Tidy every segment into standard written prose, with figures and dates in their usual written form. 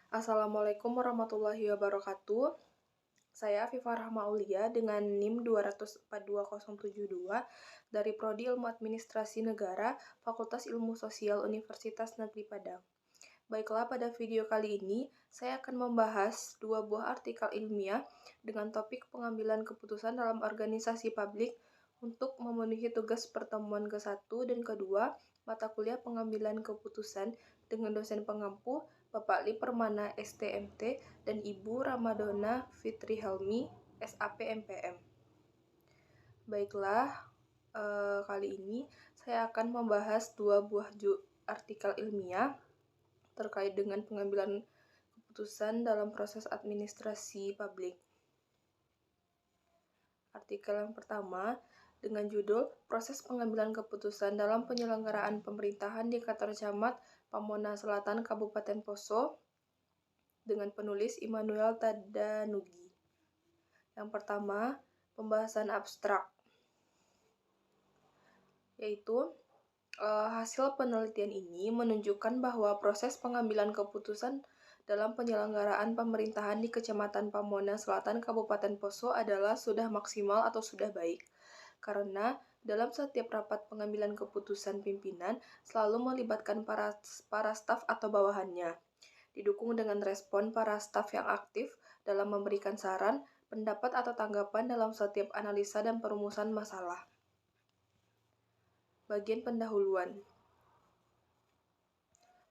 Assalamualaikum warahmatullahi wabarakatuh. Saya Afifah Rahma Aulia dengan NIM 242.072 dari Prodi Ilmu Administrasi Negara, Fakultas Ilmu Sosial Universitas Negeri Padang. Baiklah, pada video kali ini saya akan membahas dua buah artikel ilmiah dengan topik pengambilan keputusan dalam organisasi publik untuk memenuhi tugas pertemuan ke-1 dan kedua mata kuliah pengambilan keputusan dengan dosen pengampu Bapak Li Permana STMT dan Ibu Ramadona Fitri Helmi SAP MPM. Baiklah, kali ini saya akan membahas dua buah artikel ilmiah terkait dengan pengambilan keputusan dalam proses administrasi publik. Artikel yang pertama dengan judul Proses Pengambilan Keputusan dalam Penyelenggaraan Pemerintahan di Kantor Camat Pamona Selatan Kabupaten Poso dengan penulis Immanuel Tadanugi. Yang pertama, pembahasan abstrak, yaitu hasil penelitian ini menunjukkan bahwa proses pengambilan keputusan dalam penyelenggaraan pemerintahan di Kecamatan Pamona Selatan Kabupaten Poso adalah sudah maksimal atau sudah baik. Karena dalam setiap rapat pengambilan keputusan pimpinan selalu melibatkan para staf atau bawahannya, didukung dengan respon para staf yang aktif dalam memberikan saran, pendapat atau tanggapan dalam setiap analisa dan perumusan masalah. Bagian pendahuluan.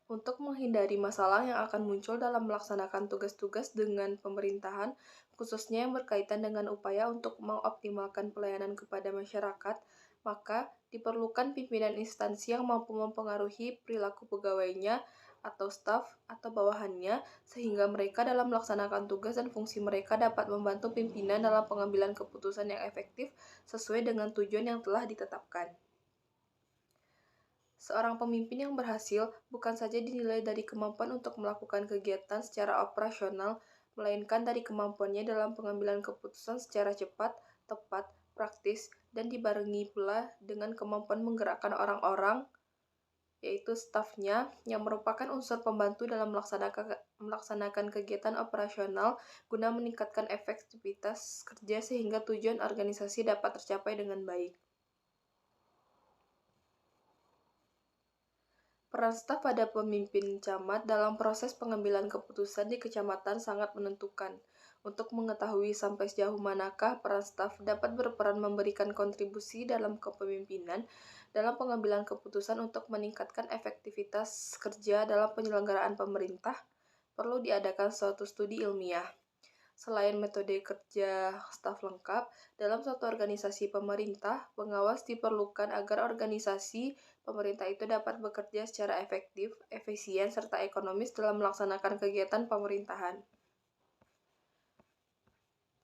Untuk menghindari masalah yang akan muncul dalam melaksanakan tugas-tugas dengan pemerintahan, khususnya yang berkaitan dengan upaya untuk mengoptimalkan pelayanan kepada masyarakat, maka diperlukan pimpinan instansi yang mampu mempengaruhi perilaku pegawainya atau staf atau bawahannya, sehingga mereka dalam melaksanakan tugas dan fungsi mereka dapat membantu pimpinan dalam pengambilan keputusan yang efektif sesuai dengan tujuan yang telah ditetapkan. Seorang pemimpin yang berhasil bukan saja dinilai dari kemampuan untuk melakukan kegiatan secara operasional, melainkan dari kemampuannya dalam pengambilan keputusan secara cepat, tepat, praktis, dan dibarengi pula dengan kemampuan menggerakkan orang-orang, yaitu stafnya, yang merupakan unsur pembantu dalam melaksanakan kegiatan operasional guna meningkatkan efektivitas kerja sehingga tujuan organisasi dapat tercapai dengan baik. Peran staf pada pemimpin camat dalam proses pengambilan keputusan di kecamatan sangat menentukan. Untuk mengetahui sampai sejauh manakah peran staf dapat berperan memberikan kontribusi dalam kepemimpinan dalam pengambilan keputusan untuk meningkatkan efektivitas kerja dalam penyelenggaraan pemerintah, perlu diadakan suatu studi ilmiah. Selain metode kerja staf lengkap, dalam suatu organisasi pemerintah, pengawas diperlukan agar organisasi pemerintah itu dapat bekerja secara efektif, efisien, serta ekonomis dalam melaksanakan kegiatan pemerintahan.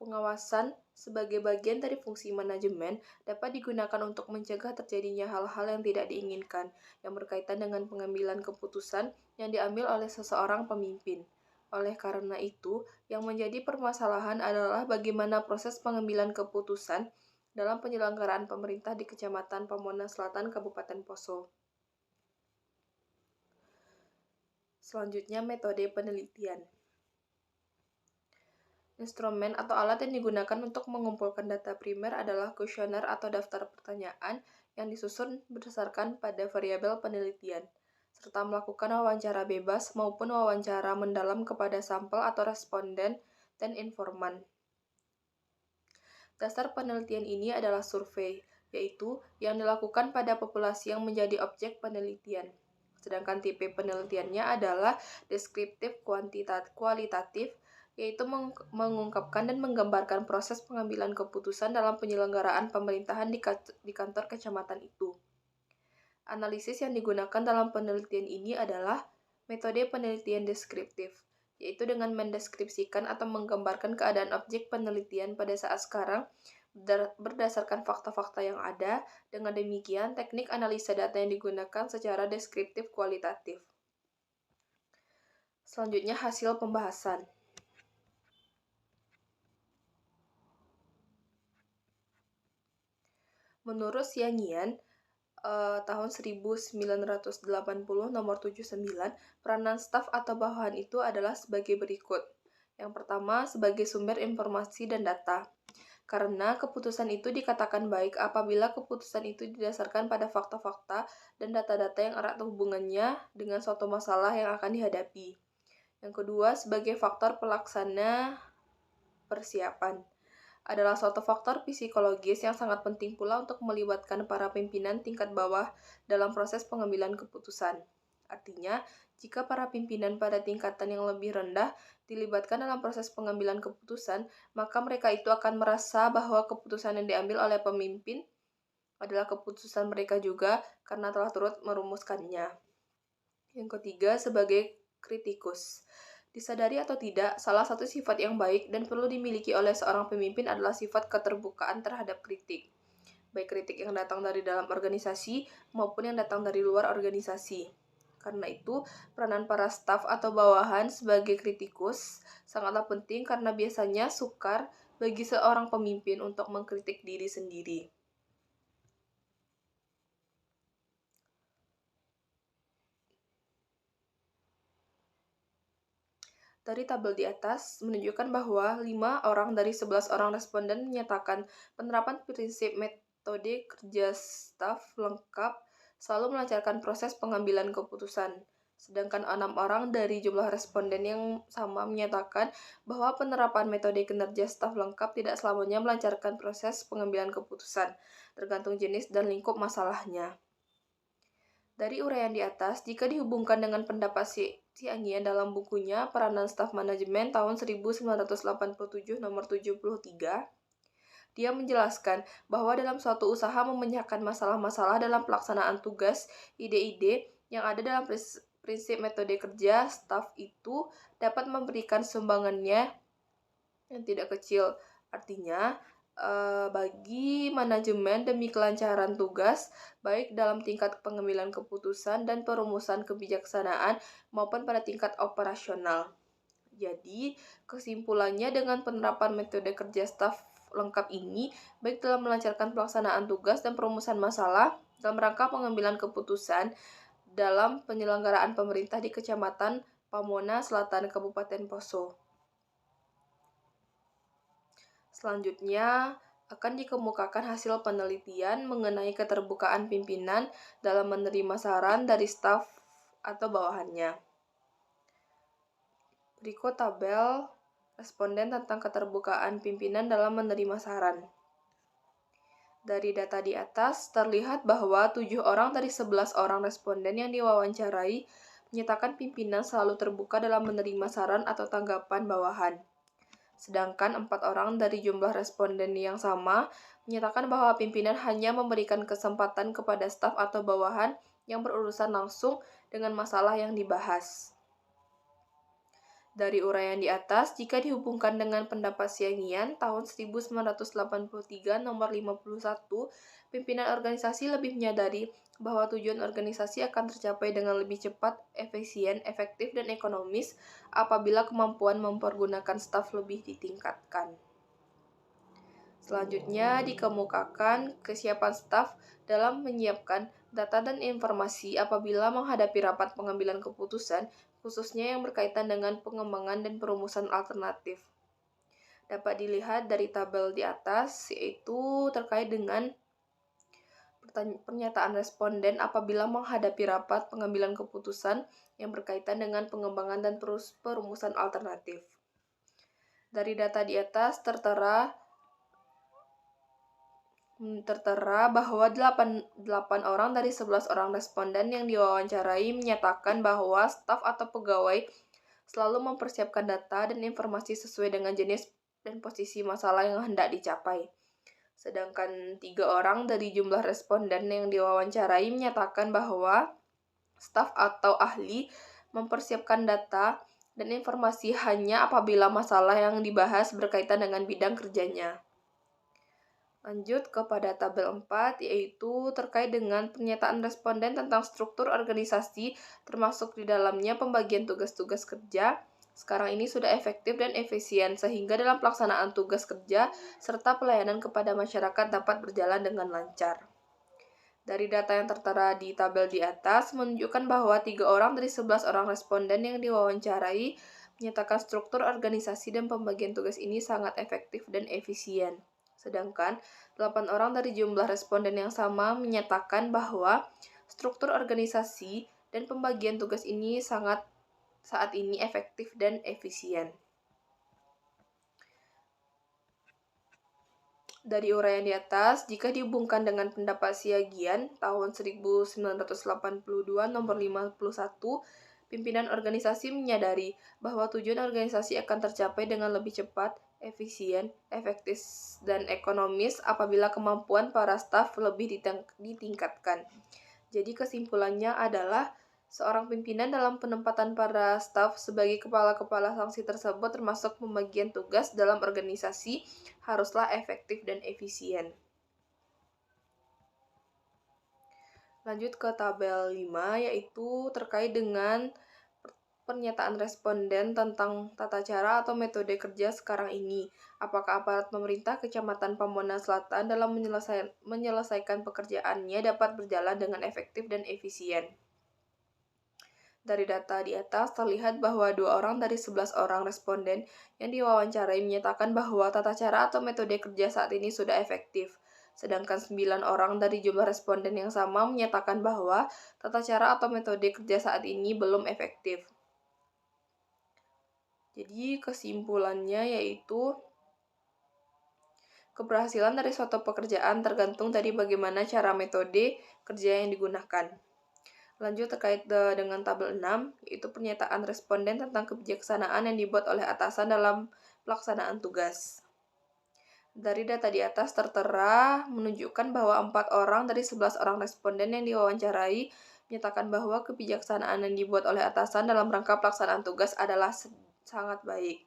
Pengawasan sebagai bagian dari fungsi manajemen dapat digunakan untuk mencegah terjadinya hal-hal yang tidak diinginkan yang berkaitan dengan pengambilan keputusan yang diambil oleh seseorang pemimpin. Oleh karena itu, yang menjadi permasalahan adalah bagaimana proses pengambilan keputusan dalam penyelenggaraan pemerintah di Kecamatan Pamona Selatan, Kabupaten Poso. Selanjutnya, metode penelitian. Instrumen atau alat yang digunakan untuk mengumpulkan data primer adalah kuesioner atau daftar pertanyaan yang disusun berdasarkan pada variabel penelitian, serta melakukan wawancara bebas maupun wawancara mendalam kepada sampel atau responden dan informan. Dasar penelitian ini adalah survei, yaitu yang dilakukan pada populasi yang menjadi objek penelitian. Sedangkan tipe penelitiannya adalah deskriptif kualitatif, yaitu mengungkapkan dan menggambarkan proses pengambilan keputusan dalam penyelenggaraan pemerintahan di kantor kecamatan itu. Analisis yang digunakan dalam penelitian ini adalah metode penelitian deskriptif, yaitu dengan mendeskripsikan atau menggambarkan keadaan objek penelitian pada saat sekarang berdasarkan fakta-fakta yang ada. Dengan demikian, teknik analisa data yang digunakan secara deskriptif kualitatif. Selanjutnya, hasil pembahasan. Menurut Xiang Yan, tahun 1980 nomor 79, peranan staf atau bawahan itu adalah sebagai berikut. Yang pertama, sebagai sumber informasi dan data. Karena keputusan itu dikatakan baik apabila keputusan itu didasarkan pada fakta-fakta dan data-data yang erat hubungannya dengan suatu masalah yang akan dihadapi. Yang kedua, sebagai faktor pelaksana persiapan. Adalah suatu faktor psikologis yang sangat penting pula untuk melibatkan para pimpinan tingkat bawah dalam proses pengambilan keputusan. Artinya, jika para pimpinan pada tingkatan yang lebih rendah dilibatkan dalam proses pengambilan keputusan, maka mereka itu akan merasa bahwa keputusan yang diambil oleh pemimpin adalah keputusan mereka juga karena telah turut merumuskannya. Yang ketiga, sebagai kritikus. Disadari atau tidak, salah satu sifat yang baik dan perlu dimiliki oleh seorang pemimpin adalah sifat keterbukaan terhadap kritik. Baik kritik yang datang dari dalam organisasi maupun yang datang dari luar organisasi. Karena itu, peranan para staf atau bawahan sebagai kritikus sangatlah penting karena biasanya sukar bagi seorang pemimpin untuk mengkritik diri sendiri. Dari tabel di atas menunjukkan bahwa 5 orang dari 11 orang responden menyatakan penerapan prinsip metode kerja staf lengkap selalu melancarkan proses pengambilan keputusan. Sedangkan 6 orang dari jumlah responden yang sama menyatakan bahwa penerapan metode kinerja staf lengkap tidak selamanya melancarkan proses pengambilan keputusan, tergantung jenis dan lingkup masalahnya. Dari uraian di atas, jika dihubungkan dengan pendapat si Angian dalam bukunya Peranan Staf Manajemen tahun 1987 nomor 73, dia menjelaskan bahwa dalam suatu usaha memecahkan masalah-masalah dalam pelaksanaan tugas, ide-ide yang ada dalam prinsip metode kerja staf itu dapat memberikan sumbangannya yang tidak kecil. Artinya, bagi manajemen demi kelancaran tugas, baik dalam tingkat pengambilan keputusan dan perumusan kebijaksanaan maupun pada tingkat operasional. Jadi, kesimpulannya dengan penerapan metode kerja staf lengkap ini, baik dalam melancarkan pelaksanaan tugas dan perumusan masalah dalam rangka pengambilan keputusan dalam penyelenggaraan pemerintah di Kecamatan Pamona Selatan, Kabupaten Poso. Selanjutnya, akan dikemukakan hasil penelitian mengenai keterbukaan pimpinan dalam menerima saran dari staf atau bawahannya. Berikut tabel responden tentang keterbukaan pimpinan dalam menerima saran. Dari data di atas, terlihat bahwa 7 orang dari 11 orang responden yang diwawancarai menyatakan pimpinan selalu terbuka dalam menerima saran atau tanggapan bawahan. Sedangkan 4 orang dari jumlah responden yang sama menyatakan bahwa pimpinan hanya memberikan kesempatan kepada staf atau bawahan yang berurusan langsung dengan masalah yang dibahas. Dari uraian di atas, jika dihubungkan dengan pendapat Siangian tahun 1983 nomor 51, pimpinan organisasi lebih menyadari bahwa tujuan organisasi akan tercapai dengan lebih cepat, efisien, efektif, dan ekonomis apabila kemampuan mempergunakan staf lebih ditingkatkan. Selanjutnya dikemukakan kesiapan staf dalam menyiapkan data dan informasi apabila menghadapi rapat pengambilan keputusan, khususnya yang berkaitan dengan pengembangan dan perumusan alternatif. Dapat dilihat dari tabel di atas, yaitu terkait dengan pernyataan responden apabila menghadapi rapat pengambilan keputusan yang berkaitan dengan pengembangan dan perumusan alternatif. Dari data di atas tertera bahwa 8 orang dari 11 orang responden yang diwawancarai menyatakan bahwa staf atau pegawai selalu mempersiapkan data dan informasi sesuai dengan jenis dan posisi masalah yang hendak dicapai. Sedangkan 3 orang dari jumlah responden yang diwawancarai menyatakan bahwa staf atau ahli mempersiapkan data dan informasi hanya apabila masalah yang dibahas berkaitan dengan bidang kerjanya. Lanjut kepada tabel 4, yaitu terkait dengan pernyataan responden tentang struktur organisasi, termasuk di dalamnya pembagian tugas-tugas kerja. Sekarang ini sudah efektif dan efisien, sehingga dalam pelaksanaan tugas kerja serta pelayanan kepada masyarakat dapat berjalan dengan lancar. Dari data yang tertera di tabel di atas menunjukkan bahwa 3 orang dari 11 orang responden yang diwawancarai menyatakan struktur organisasi dan pembagian tugas ini sangat efektif dan efisien. Sedangkan 8 orang dari jumlah responden yang sama menyatakan bahwa struktur organisasi dan pembagian tugas ini saat ini efektif dan efisien. Dari uraian di atas, jika dihubungkan dengan pendapat Siagian tahun 1982 nomor 51, pimpinan organisasi menyadari bahwa tujuan organisasi akan tercapai dengan lebih cepat, efisien, efektif, dan ekonomis apabila kemampuan para staf lebih ditingkatkan. Jadi kesimpulannya adalah seorang pimpinan dalam penempatan para staf sebagai kepala-kepala sanksi tersebut termasuk pembagian tugas dalam organisasi haruslah efektif dan efisien. Lanjut ke tabel 5 yaitu terkait dengan pernyataan responden tentang tata cara atau metode kerja sekarang ini. Apakah aparat pemerintah Kecamatan Pamuana Selatan dalam menyelesaikan pekerjaannya dapat berjalan dengan efektif dan efisien? Dari data di atas terlihat bahwa 2 orang dari 11 orang responden yang diwawancarai menyatakan bahwa tata cara atau metode kerja saat ini sudah efektif. Sedangkan 9 orang dari jumlah responden yang sama menyatakan bahwa tata cara atau metode kerja saat ini belum efektif. Jadi kesimpulannya yaitu keberhasilan dari suatu pekerjaan tergantung dari bagaimana cara metode kerja yang digunakan. Lanjut terkait dengan tabel 6, yaitu pernyataan responden tentang kebijaksanaan yang dibuat oleh atasan dalam pelaksanaan tugas. Dari data di atas tertera menunjukkan bahwa 4 orang dari 11 orang responden yang diwawancarai menyatakan bahwa kebijaksanaan yang dibuat oleh atasan dalam rangka pelaksanaan tugas adalah sangat baik.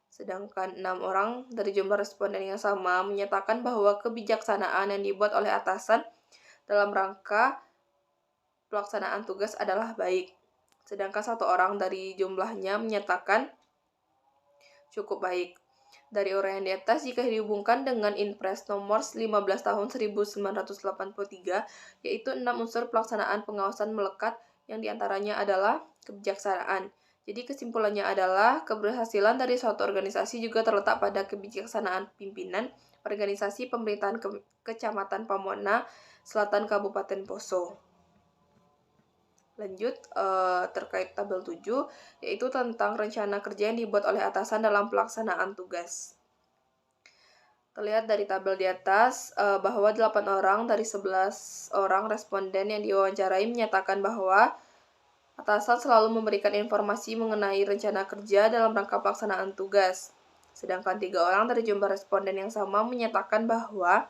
Sedangkan 6 orang dari jumlah responden yang sama menyatakan bahwa kebijaksanaan yang dibuat oleh atasan dalam rangka pelaksanaan tugas adalah baik. Sedangkan 1 orang dari jumlahnya menyatakan cukup baik. Dari uraian di atas, jika dihubungkan dengan Inpres nomor 15 tahun 1983, yaitu 6 unsur pelaksanaan pengawasan melekat yang diantaranya adalah kebijaksanaan. Jadi kesimpulannya adalah keberhasilan dari suatu organisasi juga terletak pada kebijaksanaan pimpinan organisasi pemerintahan Kecamatan Pamuana Selatan Kabupaten Poso. Lanjut terkait tabel 7, yaitu tentang rencana kerja yang dibuat oleh atasan dalam pelaksanaan tugas. Terlihat dari tabel di atas bahwa 8 orang dari 11 orang responden yang diwawancarai menyatakan bahwa atasan selalu memberikan informasi mengenai rencana kerja dalam rangka pelaksanaan tugas. Sedangkan 3 orang dari jumlah responden yang sama menyatakan bahwa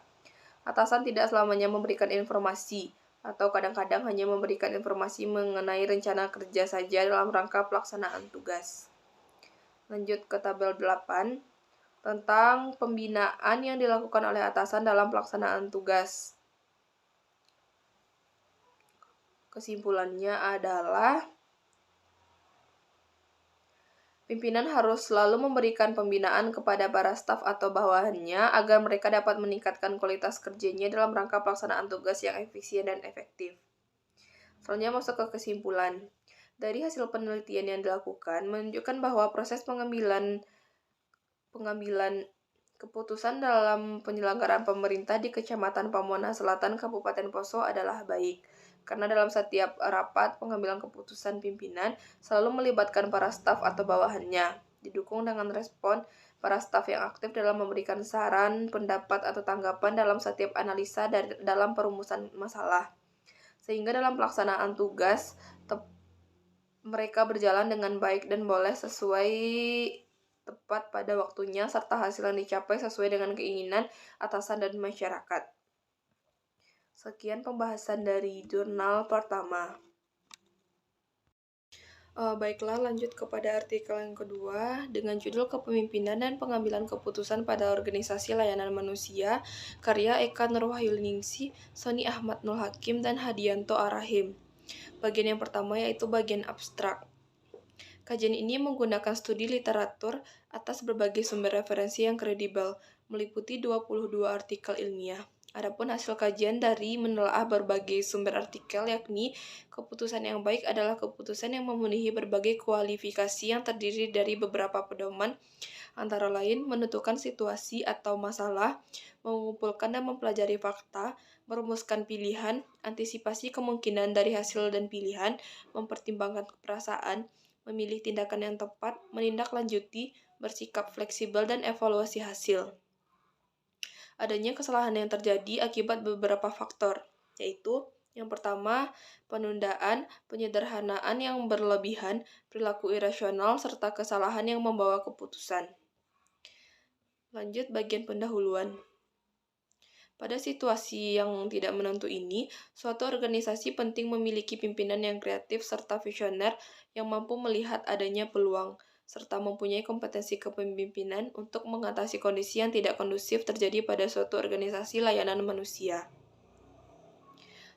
atasan tidak selamanya memberikan informasi, atau kadang-kadang hanya memberikan informasi mengenai rencana kerja saja dalam rangka pelaksanaan tugas. Lanjut ke tabel 8, tentang pembinaan yang dilakukan oleh atasan dalam pelaksanaan tugas. Kesimpulannya adalah pimpinan harus selalu memberikan pembinaan kepada para staf atau bawahannya agar mereka dapat meningkatkan kualitas kerjanya dalam rangka pelaksanaan tugas yang efisien dan efektif. Selanjutnya masuk ke kesimpulan. Dari hasil penelitian yang dilakukan menunjukkan bahwa proses pengambilan keputusan dalam penyelenggaraan pemerintah di Kecamatan Pamuana Selatan Kabupaten Poso adalah baik. Karena dalam setiap rapat pengambilan keputusan pimpinan selalu melibatkan para staf atau bawahannya, didukung dengan respon para staf yang aktif dalam memberikan saran, pendapat, atau tanggapan dalam setiap analisa dalam perumusan masalah. Sehingga dalam pelaksanaan tugas, mereka berjalan dengan baik dan boleh sesuai tepat pada waktunya, serta hasil yang dicapai sesuai dengan keinginan atasan dan masyarakat. Sekian pembahasan dari jurnal pertama. Baiklah, lanjut kepada artikel yang kedua dengan judul Kepemimpinan dan Pengambilan Keputusan pada Organisasi Layanan Manusia, karya Eka Nurwahyuningsi, Sony Ahmad Nul Hakim, dan Hadianto Arahim. Bagian yang pertama yaitu bagian abstrak. Kajian ini menggunakan studi literatur atas berbagai sumber referensi yang kredibel, meliputi 22 artikel ilmiah. Adapun hasil kajian dari menelaah berbagai sumber artikel, yakni keputusan yang baik adalah keputusan yang memenuhi berbagai kualifikasi yang terdiri dari beberapa pedoman, antara lain menentukan situasi atau masalah, mengumpulkan dan mempelajari fakta, merumuskan pilihan, antisipasi kemungkinan dari hasil dan pilihan, mempertimbangkan perasaan, memilih tindakan yang tepat, menindaklanjuti, bersikap fleksibel, dan evaluasi hasil. Adanya kesalahan yang terjadi akibat beberapa faktor, yaitu yang pertama, penundaan, penyederhanaan yang berlebihan, perilaku irasional, serta kesalahan yang membawa keputusan. Lanjut bagian pendahuluan. Pada situasi yang tidak menentu ini, suatu organisasi penting memiliki pimpinan yang kreatif serta visioner yang mampu melihat adanya peluang, serta mempunyai kompetensi kepemimpinan untuk mengatasi kondisi yang tidak kondusif terjadi pada suatu organisasi layanan manusia.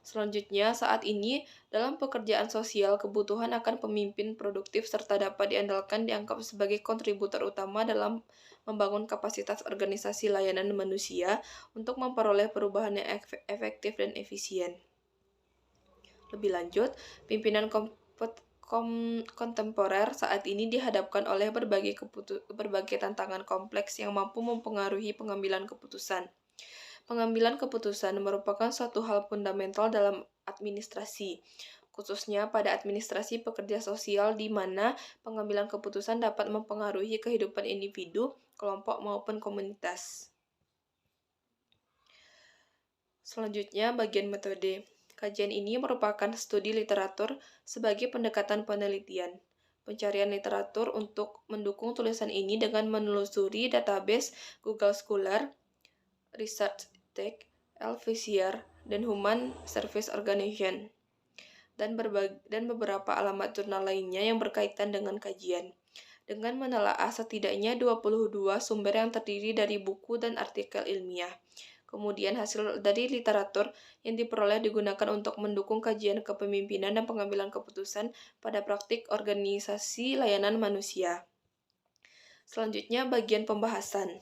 Selanjutnya, saat ini, dalam pekerjaan sosial, kebutuhan akan pemimpin produktif serta dapat diandalkan dianggap sebagai kontributor utama dalam membangun kapasitas organisasi layanan manusia untuk memperoleh perubahan yang efektif dan efisien. Lebih lanjut, pimpinan kontemporer saat ini dihadapkan oleh berbagai tantangan kompleks yang mampu mempengaruhi pengambilan keputusan. Pengambilan keputusan merupakan suatu hal fundamental dalam administrasi, khususnya pada administrasi pekerja sosial di mana pengambilan keputusan dapat mempengaruhi kehidupan individu, kelompok maupun komunitas. Selanjutnya, bagian metode. Kajian ini merupakan studi literatur sebagai pendekatan penelitian. Pencarian literatur untuk mendukung tulisan ini dengan menelusuri database Google Scholar, ResearchTech, Elsevier, dan Human Service Organization, dan beberapa alamat jurnal lainnya yang berkaitan dengan kajian. Dengan menelaah setidaknya 22 sumber yang terdiri dari buku dan artikel ilmiah. Kemudian hasil dari literatur yang diperoleh digunakan untuk mendukung kajian kepemimpinan dan pengambilan keputusan pada praktik organisasi layanan manusia. Selanjutnya bagian pembahasan.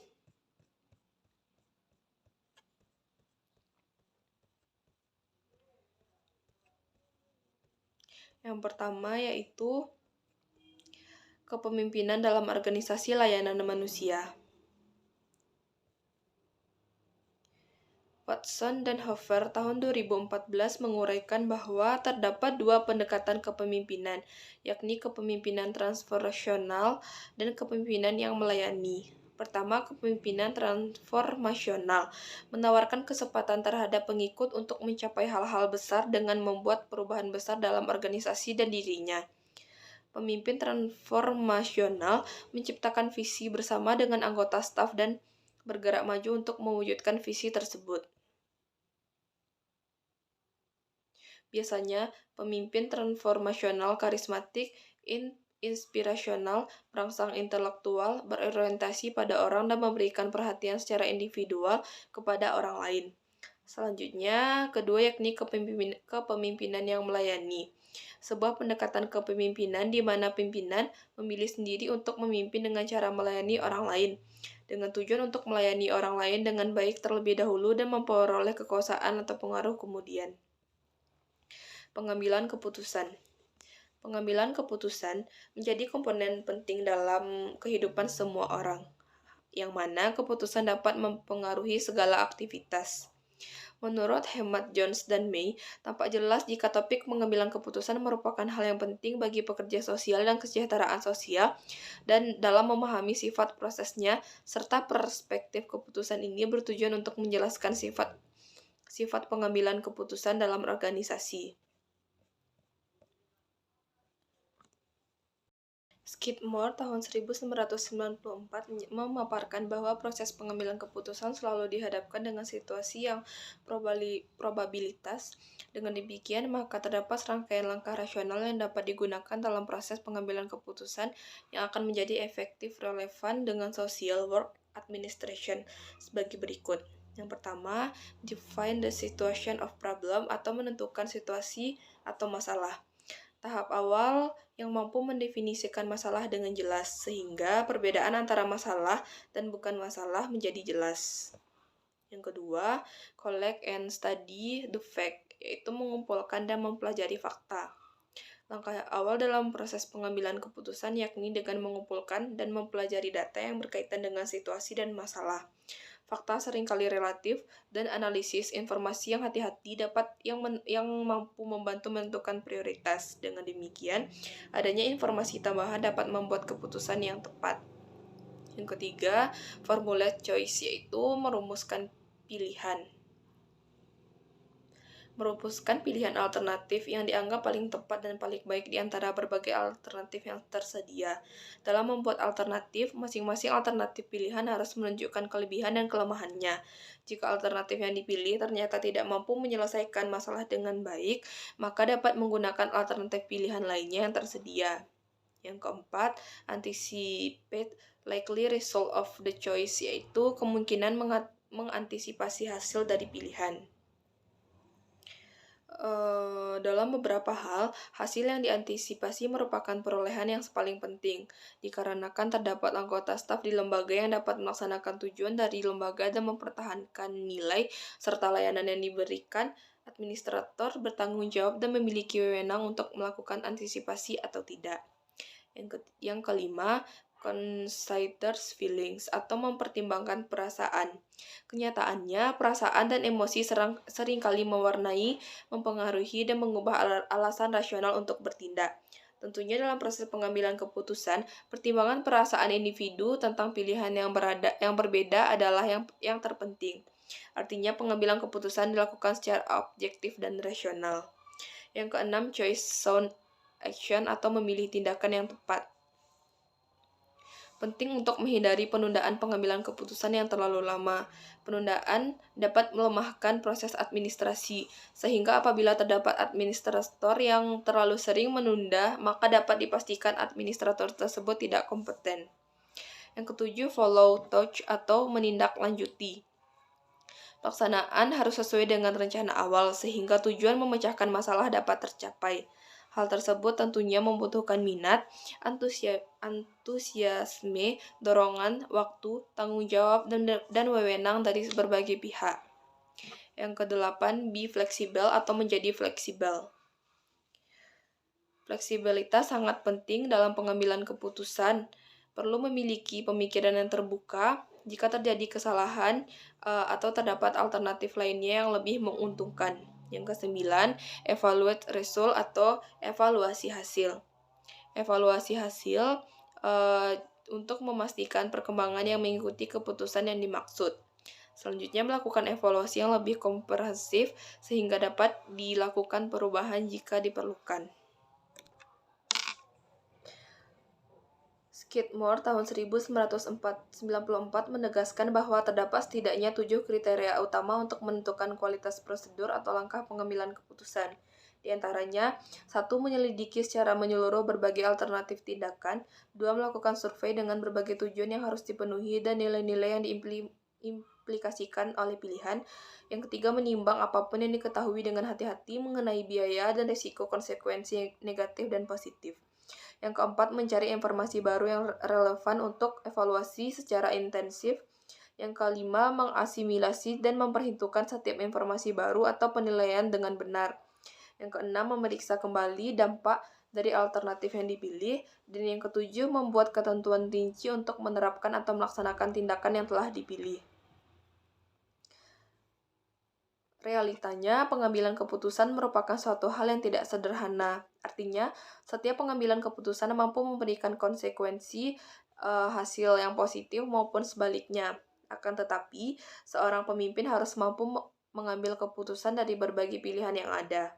Yang pertama yaitu kepemimpinan dalam organisasi layanan manusia. Watson dan Hofer tahun 2014 menguraikan bahwa terdapat dua pendekatan kepemimpinan, yakni kepemimpinan transformasional dan kepemimpinan yang melayani. Pertama, kepemimpinan transformasional menawarkan kesempatan terhadap pengikut untuk mencapai hal-hal besar dengan membuat perubahan besar dalam organisasi dan dirinya. Pemimpin transformasional menciptakan visi bersama dengan anggota staf dan bergerak maju untuk mewujudkan visi tersebut. Biasanya, pemimpin transformasional karismatik, inspirasional, merangsang intelektual, berorientasi pada orang dan memberikan perhatian secara individual kepada orang lain. Selanjutnya, kedua yakni kepemimpinan yang melayani. Sebuah pendekatan kepemimpinan di mana pimpinan memilih sendiri untuk memimpin dengan cara melayani orang lain, dengan tujuan untuk melayani orang lain dengan baik terlebih dahulu dan memperoleh kekuasaan atau pengaruh kemudian. Pengambilan keputusan. Pengambilan keputusan menjadi komponen penting dalam kehidupan semua orang, yang mana keputusan dapat mempengaruhi segala aktivitas. Menurut hemat Jones dan May, tampak jelas jika topik pengambilan keputusan merupakan hal yang penting bagi pekerja sosial dan kesejahteraan sosial, dan dalam memahami sifat prosesnya, serta perspektif keputusan ini bertujuan untuk menjelaskan sifat pengambilan keputusan dalam organisasi. Skidmore tahun 1994 memaparkan bahwa proses pengambilan keputusan selalu dihadapkan dengan situasi yang probabilitas. Dengan demikian, maka terdapat serangkaian langkah rasional yang dapat digunakan dalam proses pengambilan keputusan yang akan menjadi efektif relevan dengan social work administration sebagai berikut. Yang pertama, define the situation of problem atau menentukan situasi atau masalah. Tahap awal yang mampu mendefinisikan masalah dengan jelas, sehingga perbedaan antara masalah dan bukan masalah menjadi jelas. Yang kedua, collect and study the fact, yaitu mengumpulkan dan mempelajari fakta. Langkah awal dalam proses pengambilan keputusan yakni dengan mengumpulkan dan mempelajari data yang berkaitan dengan situasi dan masalah. Fakta seringkali relatif dan analisis informasi yang hati-hati yang mampu membantu menentukan prioritas. Dengan demikian, adanya informasi tambahan dapat membuat keputusan yang tepat. Yang ketiga, formulate choice, yaitu merumuskan pilihan. Merumuskan pilihan alternatif yang dianggap paling tepat dan paling baik di antara berbagai alternatif yang tersedia. Dalam membuat alternatif, masing-masing alternatif pilihan harus menunjukkan kelebihan dan kelemahannya. Jika alternatif yang dipilih ternyata tidak mampu menyelesaikan masalah dengan baik, maka dapat menggunakan alternatif pilihan lainnya yang tersedia. Yang keempat, anticipate likely result of the choice, yaitu kemungkinan mengantisipasi hasil dari pilihan. Dalam beberapa hal, hasil yang diantisipasi merupakan perolehan yang paling penting, dikarenakan terdapat anggota staf di lembaga yang dapat melaksanakan tujuan dari lembaga dan mempertahankan nilai serta layanan yang diberikan. Administrator bertanggung jawab dan memiliki wewenang untuk melakukan antisipasi atau tidak. Yang kelima, considers feelings atau mempertimbangkan perasaan. Kenyataannya, perasaan dan emosi seringkali mewarnai, mempengaruhi, dan mengubah alasan rasional untuk bertindak. Tentunya dalam proses pengambilan keputusan, pertimbangan perasaan individu tentang pilihan yang berbeda adalah yang terpenting. Artinya pengambilan keputusan dilakukan secara objektif dan rasional. Yang keenam, choice sound action atau memilih tindakan yang tepat. Penting untuk menghindari penundaan pengambilan keputusan yang terlalu lama. Penundaan dapat melemahkan proses administrasi, sehingga apabila terdapat administrator yang terlalu sering menunda, maka dapat dipastikan administrator tersebut tidak kompeten. Yang ketujuh, follow touch atau menindaklanjuti. Pelaksanaan harus sesuai dengan rencana awal, sehingga tujuan memecahkan masalah dapat tercapai. Hal tersebut tentunya membutuhkan minat, antusiasme, dorongan, waktu, tanggung jawab, dan wewenang dari berbagai pihak. Yang kedelapan, be fleksibel atau menjadi fleksibel. Fleksibilitas sangat penting dalam pengambilan keputusan. Perlu memiliki pemikiran yang terbuka jika terjadi kesalahan atau terdapat alternatif lainnya yang lebih menguntungkan. Yang kesembilan, evaluate result atau evaluasi hasil. Evaluasi hasil untuk memastikan perkembangan yang mengikuti keputusan yang dimaksud. Selanjutnya, melakukan evaluasi yang lebih komprehensif sehingga dapat dilakukan perubahan jika diperlukan. Skidmore tahun 1994 menegaskan bahwa terdapat setidaknya 7 kriteria utama untuk menentukan kualitas prosedur atau langkah pengambilan keputusan. Di antaranya, 1. Menyelidiki secara menyeluruh berbagai alternatif tindakan. 2. Melakukan survei dengan berbagai tujuan yang harus dipenuhi dan nilai-nilai yang diimplikasikan oleh pilihan. Yang ketiga, menimbang apapun yang diketahui dengan hati-hati mengenai biaya dan risiko konsekuensi negatif dan positif. Yang keempat, mencari informasi baru yang relevan untuk evaluasi secara intensif. Yang kelima, mengasimilasi dan memperhitungkan setiap informasi baru atau penilaian dengan benar. Yang keenam, memeriksa kembali dampak dari alternatif yang dipilih. Dan yang ketujuh, membuat ketentuan rinci untuk menerapkan atau melaksanakan tindakan yang telah dipilih. Realitanya, pengambilan keputusan merupakan suatu hal yang tidak sederhana. Artinya, setiap pengambilan keputusan mampu memberikan konsekuensi hasil yang positif maupun sebaliknya. Akan tetapi, seorang pemimpin harus mampu mengambil keputusan dari berbagai pilihan yang ada.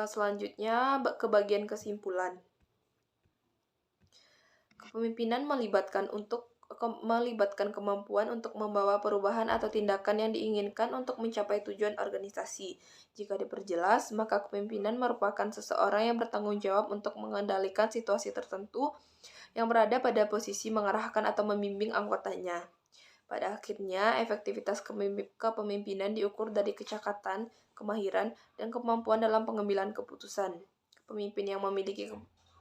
Selanjutnya, ke bagian kesimpulan. Kepemimpinan melibatkan kemampuan untuk membawa perubahan atau tindakan yang diinginkan untuk mencapai tujuan organisasi. Jika diperjelas, maka kepemimpinan merupakan seseorang yang bertanggung jawab untuk mengendalikan situasi tertentu yang berada pada posisi mengarahkan atau membimbing anggotanya. Pada akhirnya, efektivitas kepemimpinan diukur dari kecakapan, kemahiran, dan kemampuan dalam pengambilan keputusan. Pemimpin yang memiliki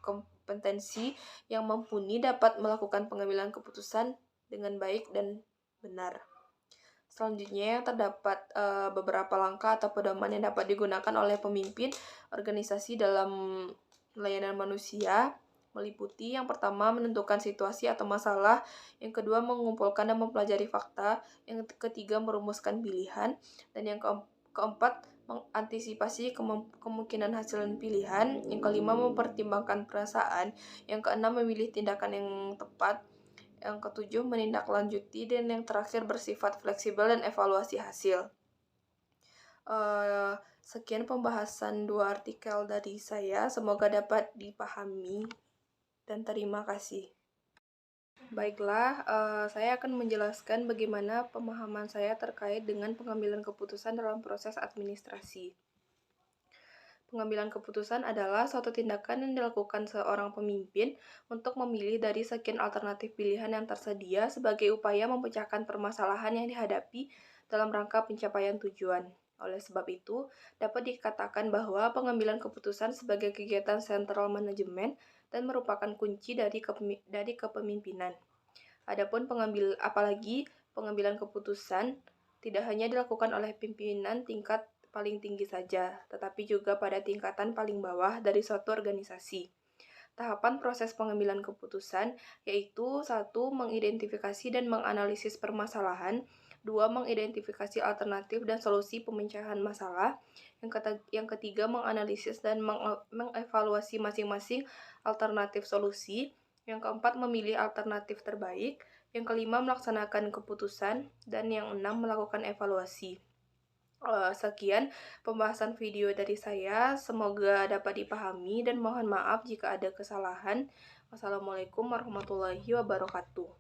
kompetensi yang mumpuni dapat melakukan pengambilan keputusan dengan baik dan benar. Selanjutnya, terdapat beberapa langkah atau pedoman yang dapat digunakan oleh pemimpin organisasi dalam layanan manusia, meliputi yang pertama menentukan situasi atau masalah, yang kedua mengumpulkan dan mempelajari fakta, yang ketiga merumuskan pilihan, dan yang keempat mengantisipasi kemungkinan hasil dan pilihan, yang kelima mempertimbangkan perasaan, yang keenam memilih tindakan yang tepat, yang ketujuh menindaklanjuti, dan yang terakhir bersifat fleksibel dan evaluasi hasil. Sekian pembahasan 2 artikel dari saya, semoga dapat dipahami dan terima kasih. Baiklah, saya akan menjelaskan bagaimana pemahaman saya terkait dengan pengambilan keputusan dalam proses administrasi. Pengambilan keputusan adalah suatu tindakan yang dilakukan seorang pemimpin untuk memilih dari sekian alternatif pilihan yang tersedia sebagai upaya memecahkan permasalahan yang dihadapi dalam rangka pencapaian tujuan. Oleh sebab itu, dapat dikatakan bahwa pengambilan keputusan sebagai kegiatan sentral manajemen dan merupakan kunci dari kepemimpinan. Adapun apalagi pengambilan keputusan tidak hanya dilakukan oleh pimpinan tingkat paling tinggi saja, tetapi juga pada tingkatan paling bawah dari suatu organisasi. Tahapan proses pengambilan keputusan yaitu 1. Mengidentifikasi dan menganalisis permasalahan, 2. Mengidentifikasi alternatif dan solusi pemecahan masalah, yang ketiga menganalisis dan mengevaluasi masing-masing alternatif solusi, yang keempat memilih alternatif terbaik, yang kelima melaksanakan keputusan, dan yang enam melakukan evaluasi. Sekian pembahasan video dari saya, semoga dapat dipahami dan mohon maaf jika ada kesalahan. Wassalamualaikum warahmatullahi wabarakatuh.